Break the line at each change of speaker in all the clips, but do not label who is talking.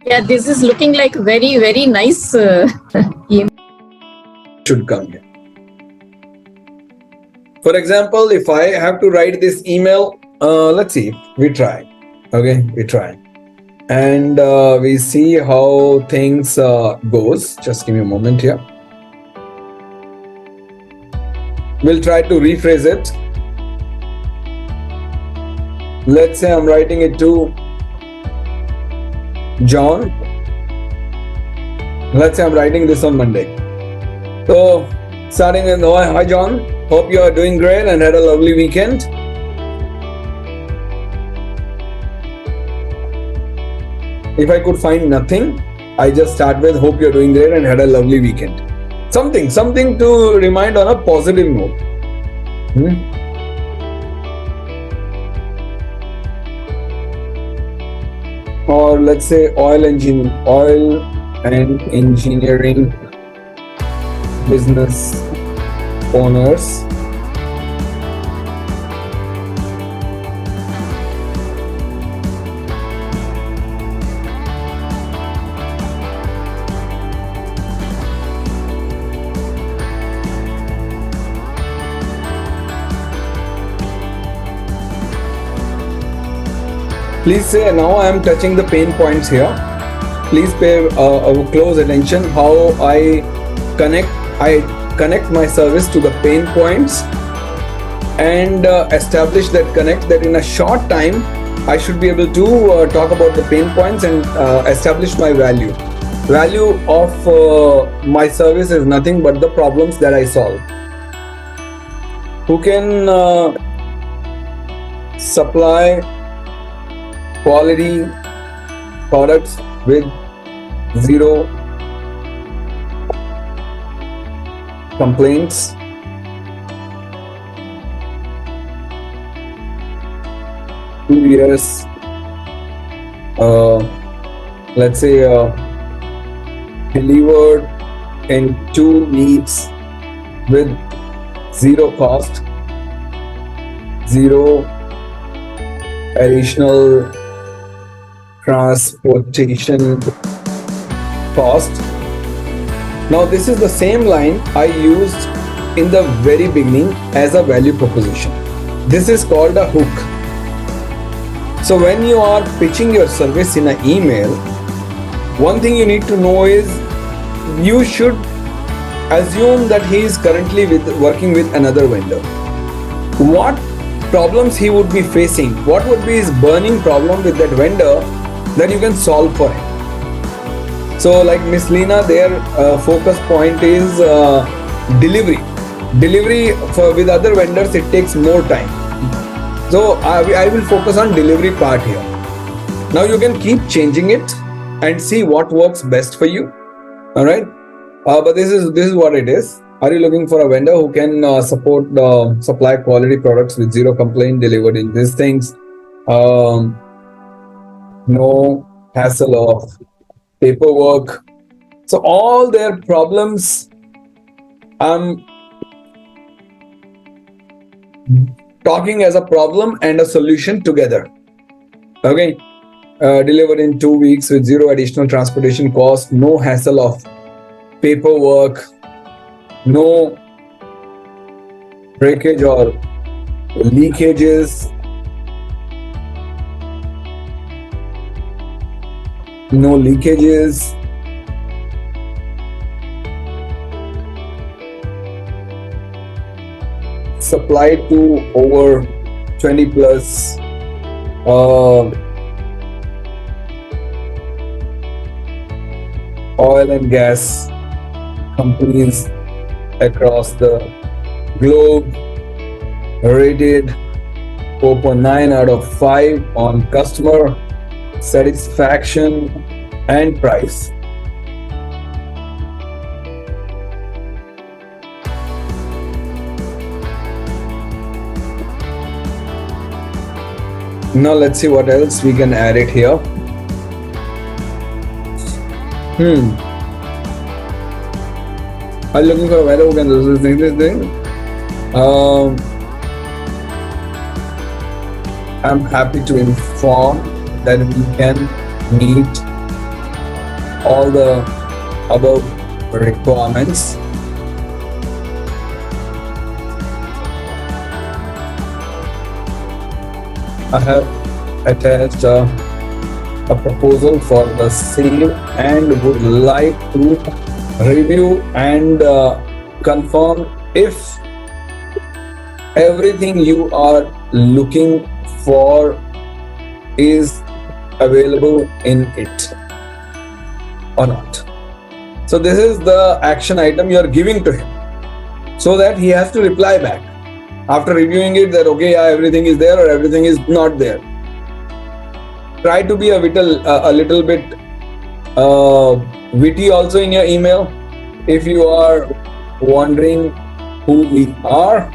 Yeah, this is looking like very, very nice email.
Should come here. For example, if I have to write this email, let's see, we try. Okay, we try. And we see how things goes. Just give me a moment here. We'll try to rephrase it. Let's say I'm writing it to John. Let's say I'm writing this on Monday. So starting with, hi John, hope you are doing great and had a lovely weekend. If I could find nothing, I just start with, hope you're doing great and had a lovely weekend. Something to remind on a positive note. Or let's say oil and engineering business owners please say, now I am touching the pain points here. Please pay close attention how I connect my service to the pain points and establish that connect, that in a short time I should be able to talk about the pain points and establish my value. Value of my service is nothing but the problems that I solve. Who can supply quality products with zero complaints. Two years, let's say delivered in 2 weeks with zero cost, zero additional transportation cost. Now this is the same line I used in the very beginning as a value proposition. This is called a hook. So when you are pitching your service in an email, one thing you need to know is you should assume that he is currently working with another vendor. What problems he would be facing, what would be his burning problem with that vendor that you can solve for him. So like Miss Lena, their focus point is delivery. Delivery with other vendors, it takes more time. So I will focus on delivery part here. Now you can keep changing it and see what works best for you. All right. But this is what it is. Are you looking for a vendor who can supply quality products with zero complaint, delivered in these things? No hassle of paperwork. So all their problems, I'm talking as a problem and a solution together. Okay. Delivered in 2 weeks with zero additional transportation cost, no hassle of paperwork, no breakage or leakages, no leakages, supplied to over 20 plus oil and gas companies across the globe, rated 4.9 out of 5 on customer satisfaction and price. Now let's see what else we can add it here. Are you looking for a vendor who can do this thing? I'm happy to inform that we can meet all the above requirements. I have attached a proposal for the same and would like to review and confirm if everything you are looking for is available in it or not. So this is the action item you are giving to him, so that he has to reply back after reviewing it that okay, yeah, everything is there or everything is not there. Try to be a little bit witty also in your email. If you are wondering who we are,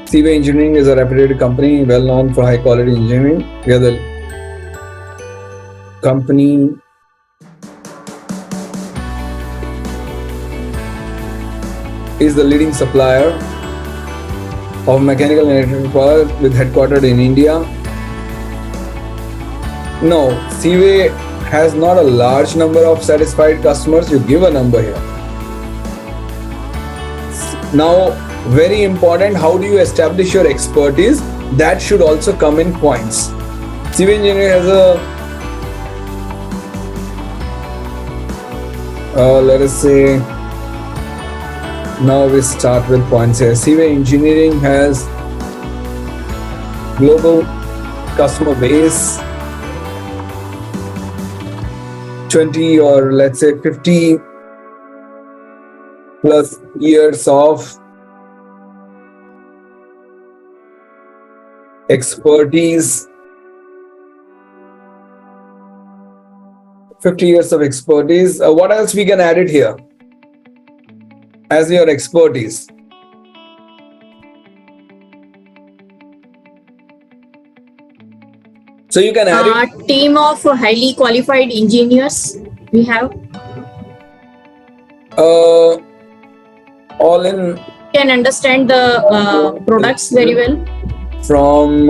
CV Engineering is a reputed company well known for high quality engineering. We are the company is the leading supplier of mechanical and electrical products with headquartered in India. No, CV has not a large number of satisfied customers. You give a number here. Now, very important, how do you establish your expertise? That should also come in points. CV Engineering has a let us say, now we start with points here. CV Engineering has global customer base, 20 or let's say 50 plus years of expertise. 50 years of expertise. What else we can add it here as your expertise? So you can add it.
Team of highly qualified engineers we have.
All in.
Can understand the products very well.
From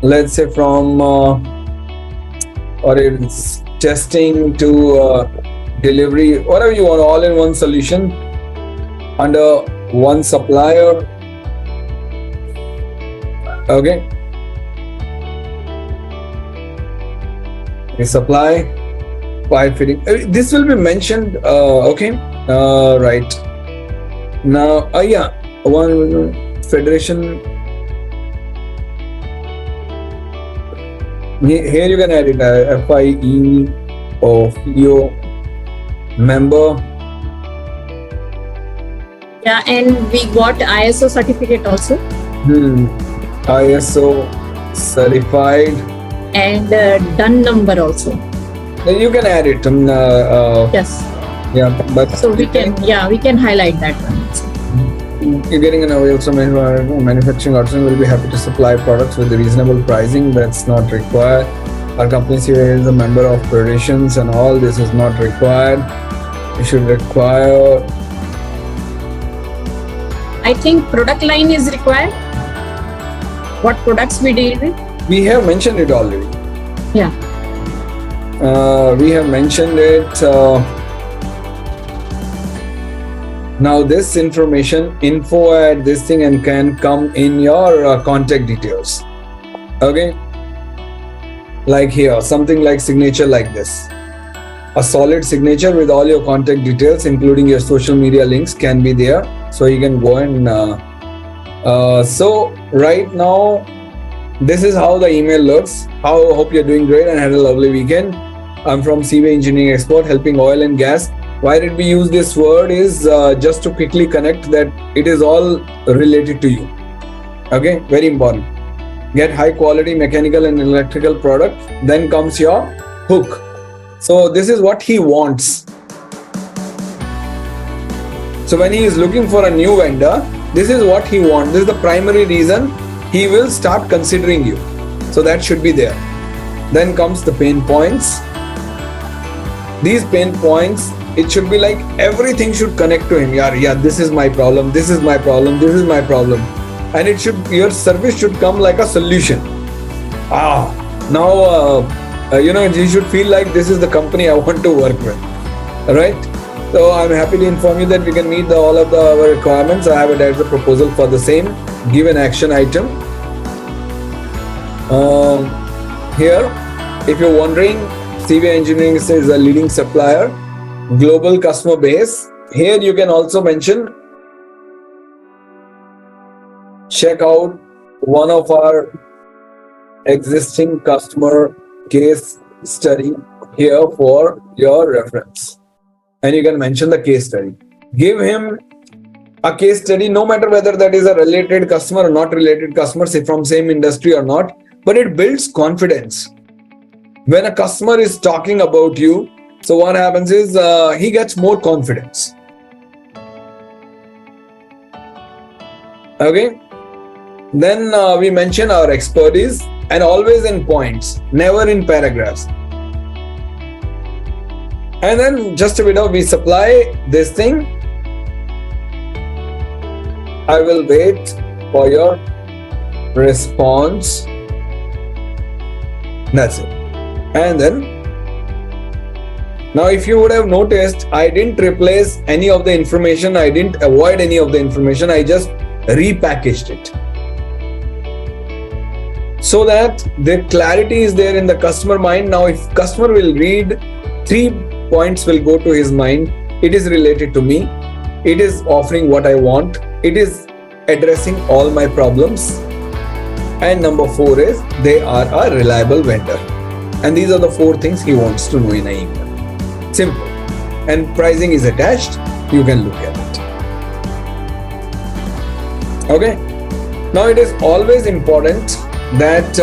let's say from or it's testing to delivery, whatever you want, all in one solution under one supplier. Okay. We supply pipe fitting. This will be mentioned. Okay. Right. Now, yeah, one federation. Here you can add it, FIE or FIO member.
Yeah, and we got ISO certificate also.
ISO certified.
And done number also.
Then you can add it.
Yes.
Yeah, but
so we can highlight that one also.
You're getting an also manufacturing artisan will be happy to supply products with reasonable pricing. That's not required. Our company is a member of federations and all. This is not required. You should require.
I think product line is required. What products we deal with?
We have mentioned it already.
Yeah.
We have mentioned it. Now this information, info at this thing, and can come in your contact details. Okay. Like here, something like signature like this. A solid signature with all your contact details, including your social media links, can be there. So you can go and. So right now, this is how the email looks. Hope you're doing great and had a lovely weekend. I'm from CV Engineering Expert, helping oil and gas. Why did we use this word is just to quickly connect that it is all related to you. Okay, very important. Get high quality mechanical and electrical product. Then comes your hook. So this is what he wants. So when he is looking for a new vendor, this is what he wants. This is the primary reason he will start considering you. So that should be there. Then comes the pain points. These pain points, it should be like everything should connect to him. Yeah, this is my problem. This is my problem. This is my problem. And it should, your service should come like a solution. Now You should feel like this is the company I want to work with, right? So I'm happy to inform you that we can meet all of our requirements. I have attached a proposal for the same. Give an action item. Here, if you're wondering, CV Engineering is a leading supplier, global customer base. Here you can also mention, check out one of our existing customer case study here for your reference. And you can mention the case study. Give him a case study, no matter whether that is a related customer or not related customer, say from same industry or not, but it builds confidence. When a customer is talking about you, so what happens is he gets more confidence. Okay. Then we mention our expertise, and always in points, never in paragraphs. And then just a bit of, we supply this thing. I will wait for your response. That's it. And then, now if you would have noticed, I didn't replace any of the information. I didn't avoid any of the information. I just repackaged it, so that the clarity is there in the customer mind. Now, if customer will read, 3 points will go to his mind. It is related to me. It is offering what I want. It is addressing all my problems. And number 4 is they are a reliable vendor. And these are the 4 things he wants to know in an email. Simple. And pricing is attached. You can look at it. Okay. Now, it is always important that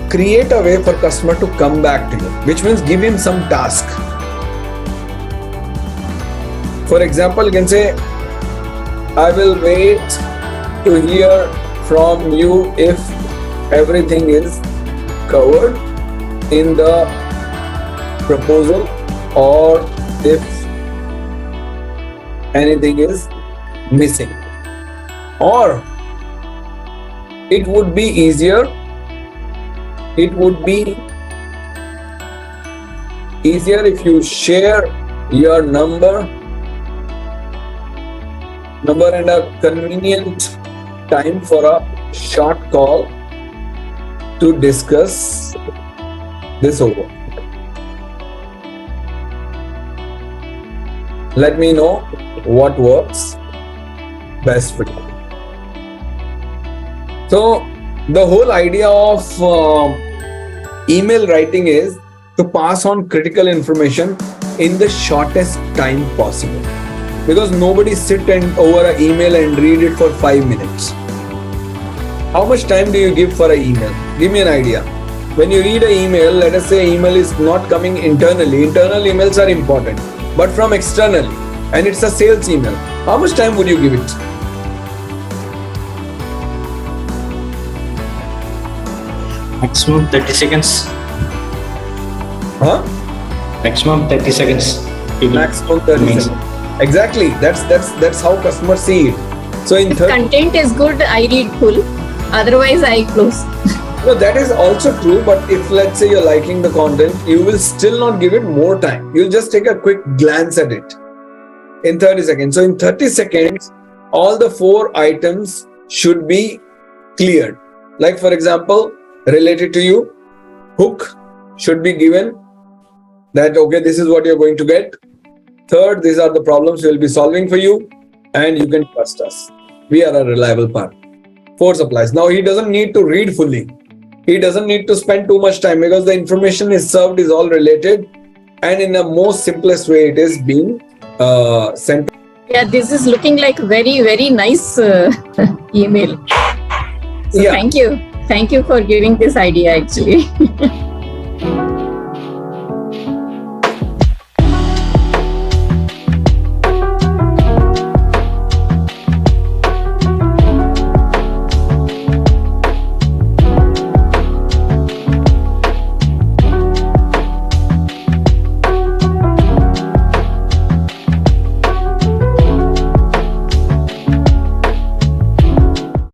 create a way for customer to come back to you, which means give him some task. For example, you can say, I will wait to hear from you if everything is covered in the proposal or if anything is missing. Or it would be easier if you share your number and a convenient time for a short call to discuss this over. Let me know what works best for you. So the whole idea of email writing is to pass on critical information in the shortest time possible, because nobody sit and over an email and read it for 5 minutes. How much time do you give for an email? Give me an idea. When you read an email, let us say email is not coming internally. Internal emails are important, but from externally, and it's a sales email. How much time would you give it?
Maximum 30 seconds.
Huh?
Maximum 30 seconds.
Maximum 30 seconds. Exactly. That's how customers see it. So
if content is good, I read full. Otherwise, I close.
No, that is also true. But if let's say you're liking the content, you will still not give it more time. You'll just take a quick glance at it in 30 seconds. So in 30 seconds, all the 4 items should be cleared. Like for example, related to you, hook should be given that, okay, this is what you're going to get. Third, these are the problems we'll be solving for you, and you can trust us. We are a reliable partner. 4 supplies. Now, he doesn't need to read fully. He doesn't need to spend too much time, because the information is served is all related, and in the most simplest way it is being sent.
Yeah, this is looking like very, very nice email. So yeah. Thank you for giving this idea actually.